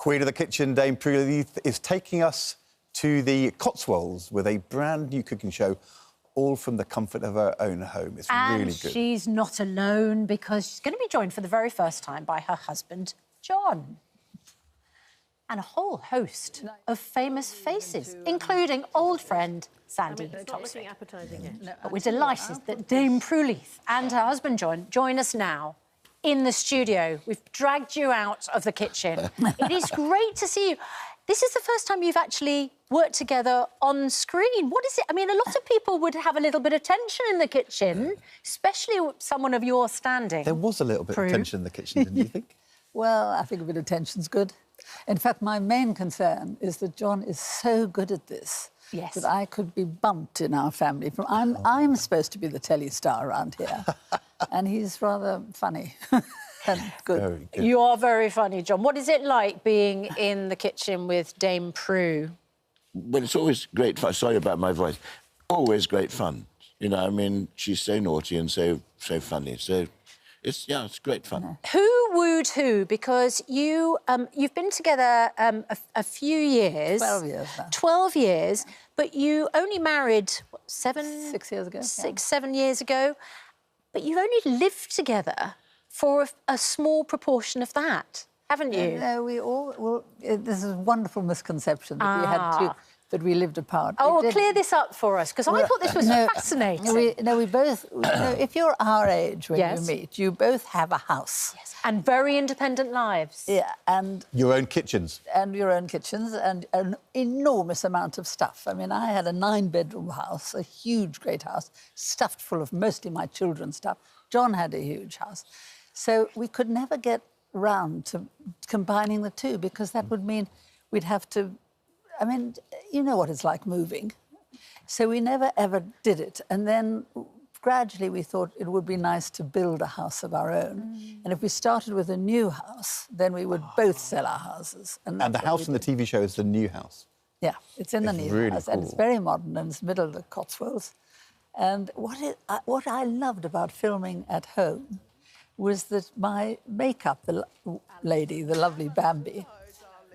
Queen of the Kitchen, Dame Prue Leith, is taking us to the Cotswolds with a brand new cooking show, all from the comfort of her own home. It's really good. And she's not alone because she's going to be joined for the very first time by her husband, John. And a whole host of famous faces, including old friend Sandy Thompson. But we're delighted that Dame Prue Leith and her husband John join us now in the studio. We've dragged you out of the kitchen. It is great to see you. This is the first time you've actually worked together on screen. What is it? I mean, a lot of people would have a little bit of tension in the kitchen, especially someone of your standing. There was a little bit of tension in the kitchen, didn't you think? Well, I think a bit of tension's good. In fact, my main concern is that John is so good at this that I could be bumped in our family. I'm supposed to be the telly star around here, and he's rather funny and good. Very good. You are very funny, John. What is it like being in the kitchen with Dame Prue? Well, it's always great fun. Sorry about my voice. Always great fun. You know, I mean, she's so naughty and so funny. So it's great fun. Who wooed who? Because you've been together a few years. 12 years now. 12 years, but you only married, what, 6 years ago. 7 years ago. But you've only lived together for a small proportion of that, haven't you? No, this is a wonderful misconception that we had that we lived apart. Oh, well, clear this up for us, because I thought this was fascinating. We both... if you're our age when you meet, you both have a house. Yes, and very independent lives. Yeah, and... Your own kitchens. And your own kitchens, and an enormous amount of stuff. I mean, I had a 9-bedroom house, a huge, great house, stuffed full of mostly my children's stuff. John had a huge house. So we could never get round to combining the two, because that would mean we'd have to... I mean, you know what it's like moving. So we never, ever did it. And then gradually we thought it would be nice to build a house of our own. And if we started with a new house, then we would both sell our houses. And the house in the TV show is the new house. Yeah, it's in the new really house. Cool. And it's very modern, and it's middle of the Cotswolds. And what I loved about filming at home was that my makeup lady, the lovely Bambi,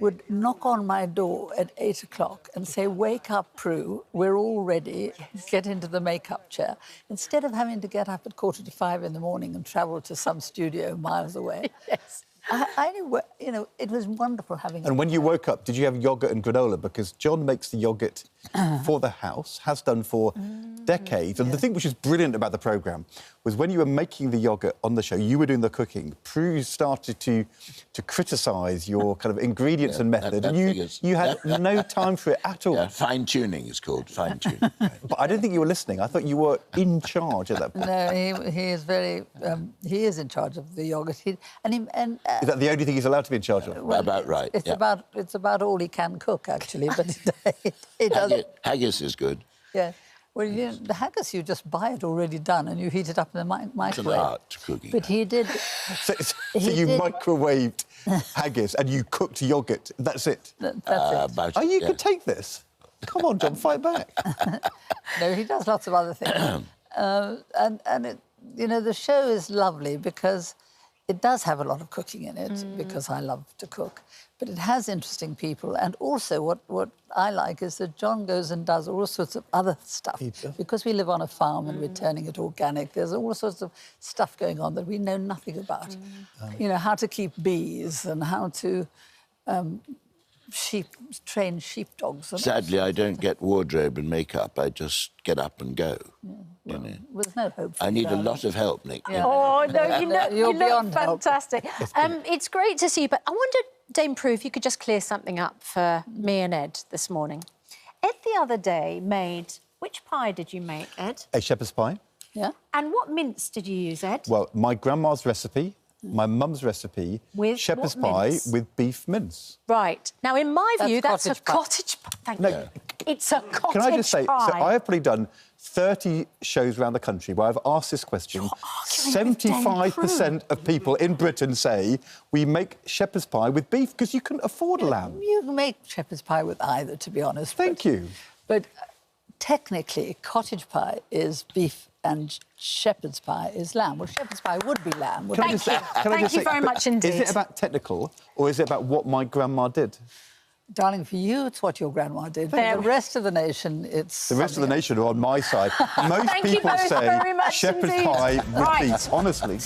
would knock on my door at 8 o'clock and say, "Wake up, Prue, we're all ready, get into the makeup chair," instead of having to get up at 4:45 in the morning and travel to some studio miles away. Yes. You know, it was wonderful having... And when you woke up, did you have yoghurt and granola? Because John makes the yoghurt for the house, has done for decades. And the thing which is brilliant about the programme was when you were making the yoghurt on the show, you were doing the cooking, Prue started to criticise your kind of ingredients and method, and you had no time for it at all. Yeah, fine-tuning is called, fine-tuning. But I didn't think you were listening. I thought you were in charge at that point. No, he is very... he is in charge of the yoghurt. Is that the only thing he's allowed to be in charge of? Well, about right, It's about all he can cook, actually, but he does... Haggis is good. Yeah. Well, the haggis, you just buy it already done and you heat it up in the microwave. It's an art, cooking. But he did... So you microwaved haggis and you cooked yoghurt. That's it? That's it. Oh, you could take this. Come on, John, fight back. No, he does lots of other things. You know, the show is lovely because it does have a lot of cooking in it, because I love to cook. But it has interesting people. And also what I like is that John goes and does all sorts of other stuff. Because we live on a farm and we're turning it organic, there's all sorts of stuff going on that we know nothing about. You know, how to keep bees and how to train sheepdogs. Sadly, I don't get wardrobe and makeup. I just get up and go. Well, there's no hope for I need a lot of help, Nick. Yeah. Oh, no, you look help. fantastic. It's great to see you, but I wondered, Dame Prue, if you could just clear something up for me and Ed this morning. Ed the other day made... Which pie did you make, Ed? A shepherd's pie. Yeah. And what mince did you use, Ed? Well, my grandma's recipe, my mum's recipe, with shepherd's pie with beef mince. Right. Now, in my view, that's a cottage pie. Thank you. It's a cottage pie. Can I just say, so I have probably done 30 shows around the country where I've asked this question. 75% of people in Britain say we make shepherd's pie with beef because you couldn't afford lamb. You can make shepherd's pie with either, to be honest. Thank you. But technically, cottage pie is beef and shepherd's pie is lamb. Well, shepherd's pie would be lamb. Can I Thank just you. say- can I Thank just you say, very but much indeed. Is it about technical or is it about what my grandma did? Darling, for you, it's what your grandma did. For There the we- rest of the nation, it's... The rest of the nation are on my side. Most Thank you people both say very much shepherd's indeed. pie with Right. beef, honestly.